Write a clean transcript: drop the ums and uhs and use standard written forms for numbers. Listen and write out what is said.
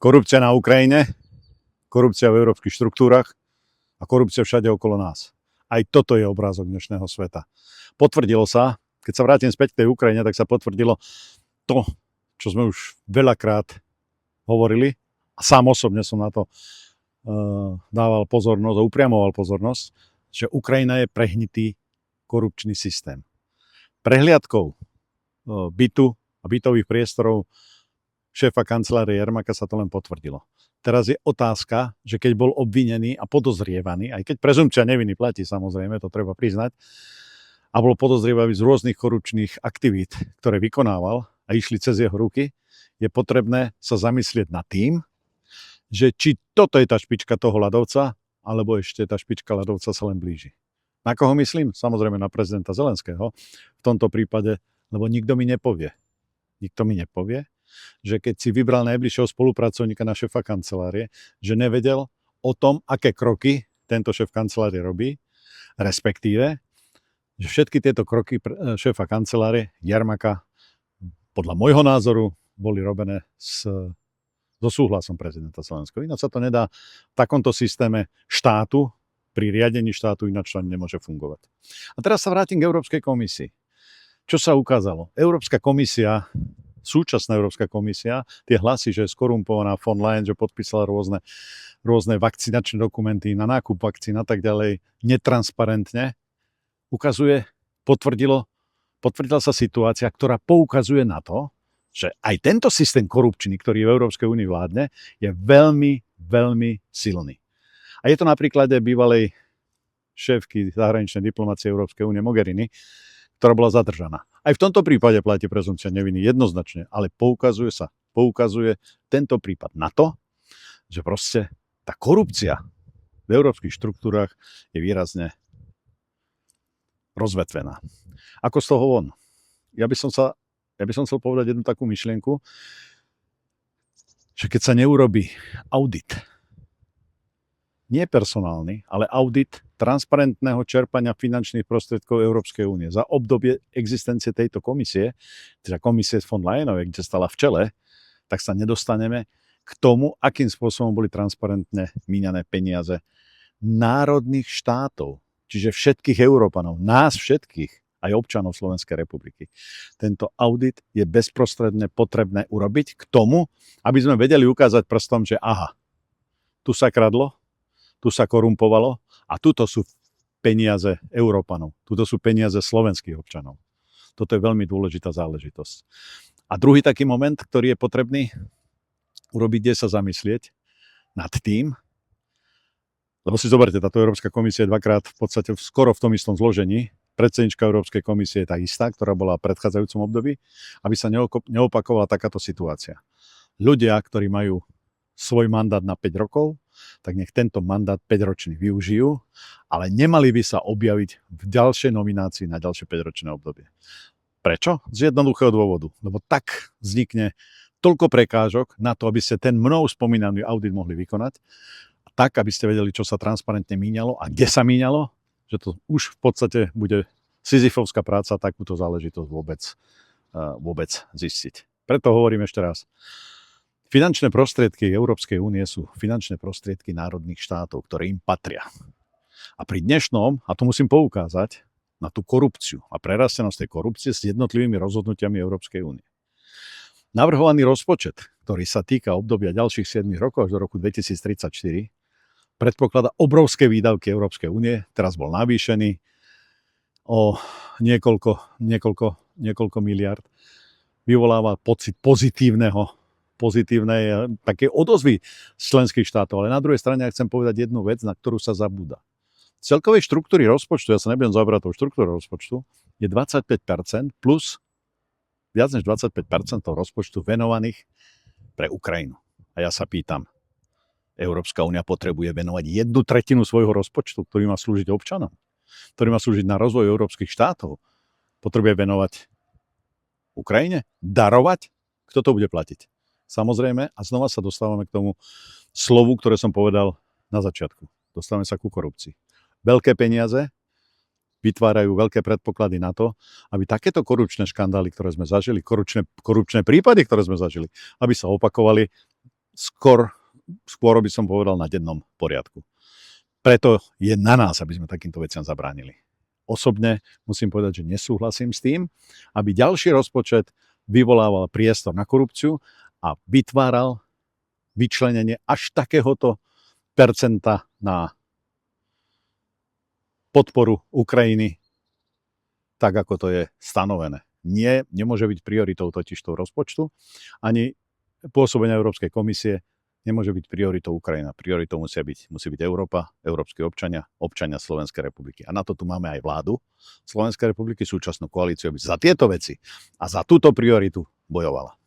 Korupcia na Ukrajine, korupcia v európskych štruktúrach a korupcia všade okolo nás. Aj toto je obrázok dnešného sveta. Potvrdilo sa, keď sa vrátim späť k tej Ukrajine, tak sa potvrdilo to, čo sme už veľakrát hovorili, a sám osobne som na to dával pozornosť a upriamoval pozornosť, že Ukrajina je prehnitý korupčný systém. Prehliadkou bytu a bytových priestorov šéfa kancelárie Jermaka sa to len potvrdilo. Teraz je otázka, že keď bol obvinený a podozrievaný, aj keď prezumpcia neviny platí, samozrejme, to treba priznať, a bol podozrievaný z rôznych korupčných aktivít, ktoré vykonával a išli cez jeho ruky, je potrebné sa zamyslieť nad tým, že či toto je tá špička toho ľadovca, alebo ešte tá špička ľadovca sa len blíži. Na koho myslím? Samozrejme na prezidenta Zelenského. V tomto prípade, lebo nikto mi nepovie, že keď si vybral najbližšieho spolupracovníka na šéfa kancelárie, že nevedel o tom, aké kroky tento šéf kancelárie robí, respektíve, že všetky tieto kroky šéfa kancelárie Jermaka podľa môjho názoru boli robené so súhlasom prezidenta Zelenského. Ináč sa to nedá v takomto systéme štátu, pri riadení štátu, ináč to nemôže fungovať. A teraz sa vrátim k Európskej komisii. Čo sa ukázalo? Súčasná Európska komisia, tie hlasy, že je skorumpovaná von Leyen, že podpísala rôzne vakcinačné dokumenty na nákup vakcín a tak ďalej, netransparentne, potvrdila sa situácia, ktorá poukazuje na to, že aj tento systém korupčný, ktorý v Európskej únii vládne, je veľmi, veľmi silný. A je to na príklade bývalej šéfky zahraničnej diplomácie Európskej únie Mogherini, ktorá bola zadržaná. Aj v tomto prípade platí prezumpcia neviny jednoznačne, ale poukazuje tento prípad na to, že proste tá korupcia v európskych štruktúrach je výrazne rozvetvená. Ako z toho von? Ja by som chcel povedať jednu takú myšlienku, že keď sa neurobí audit, nie personálny, ale audit transparentného čerpania finančných prostriedkov Európskej únie za obdobie existencie tejto komisie, teda komisie von Leyenovej, kde stala v čele, tak sa nedostaneme k tomu, akým spôsobom boli transparentne míňané peniaze národných štátov, čiže všetkých Európanov, nás všetkých, aj občanov Slovenskej republiky. Tento audit je bezprostredne potrebné urobiť k tomu, aby sme vedeli ukázať prstom, že aha, tu sa kradlo, tu sa korumpovalo a tuto sú peniaze Európanov. Tuto sú peniaze slovenských občanov. Toto je veľmi dôležitá záležitosť. A druhý taký moment, ktorý je potrebný urobiť, je sa zamyslieť nad tým, lebo si zoberte, táto Európska komisia je dvakrát v podstate skoro v tom istom zložení. Predsednička Európskej komisie je tá istá, ktorá bola v predchádzajúcom období, aby sa neopakovala takáto situácia. Ľudia, ktorí majú svoj mandát na 5 rokov, tak nech tento mandát 5-ročný využijú, ale nemali by sa objaviť v ďalšej nominácii na ďalšie 5-ročné obdobie. Prečo? Z jednoduchého dôvodu. Lebo tak vznikne toľko prekážok na to, aby ste ten mnou spomínaný audit mohli vykonať, a tak, aby ste vedeli, čo sa transparentne míňalo a kde sa míňalo, že to už v podstate bude sizifovská práca takúto záležitosť vôbec zistiť. Preto hovorím ešte raz. Finančné prostriedky Európskej únie sú finančné prostriedky národných štátov, ktoré im patria. A pri dnešnom, a to musím poukázať, na tú korupciu a prerastenosť tej korupcie s jednotlivými rozhodnutiami Európskej únie. Navrhovaný rozpočet, ktorý sa týka obdobia ďalších 7 rokov až do roku 2034, predpokladá obrovské výdavky Európskej únie, teraz bol navýšený o niekoľko miliard, vyvoláva pocit pozitívnej také odozvy z členských štátov. Ale na druhej strane ja chcem povedať jednu vec, na ktorú sa zabúda. Celkovej štruktúry rozpočtu, ja sa nebudem zaoberať tou štruktúrou rozpočtu, je 25% plus viac než 25% rozpočtu venovaných pre Ukrajinu. A ja sa pýtam, Európska únia potrebuje venovať 1/3 svojho rozpočtu, ktorý má slúžiť občanom, ktorý má slúžiť na rozvoj európskych štátov. Potrebuje venovať Ukrajine? Darovať? Kto to bude platiť? Samozrejme, a znova sa dostávame k tomu slovu, ktoré som povedal na začiatku. Dostávame sa ku korupcii. Veľké peniaze vytvárajú veľké predpoklady na to, aby takéto korupčné škandály, ktoré sme zažili, korupčné prípady, ktoré sme zažili, aby sa opakovali skôr by som povedal na dennom poriadku. Preto je na nás, aby sme takýmto veciam zabránili. Osobne musím povedať, že nesúhlasím s tým, aby ďalší rozpočet vyvolával priestor na korupciu a vytváral vyčlenenie až takéhoto percenta na podporu Ukrajiny, tak ako to je stanovené. Nie, nemôže byť prioritou totižto rozpočtu, ani pôsobenia Európskej komisie nemôže byť prioritou Ukrajina. Prioritou musí byť Európa, európski občania Slovenskej republiky. A na to tu máme aj vládu Slovenskej republiky, súčasnú koalíciu, aby za tieto veci a za túto prioritu bojovala.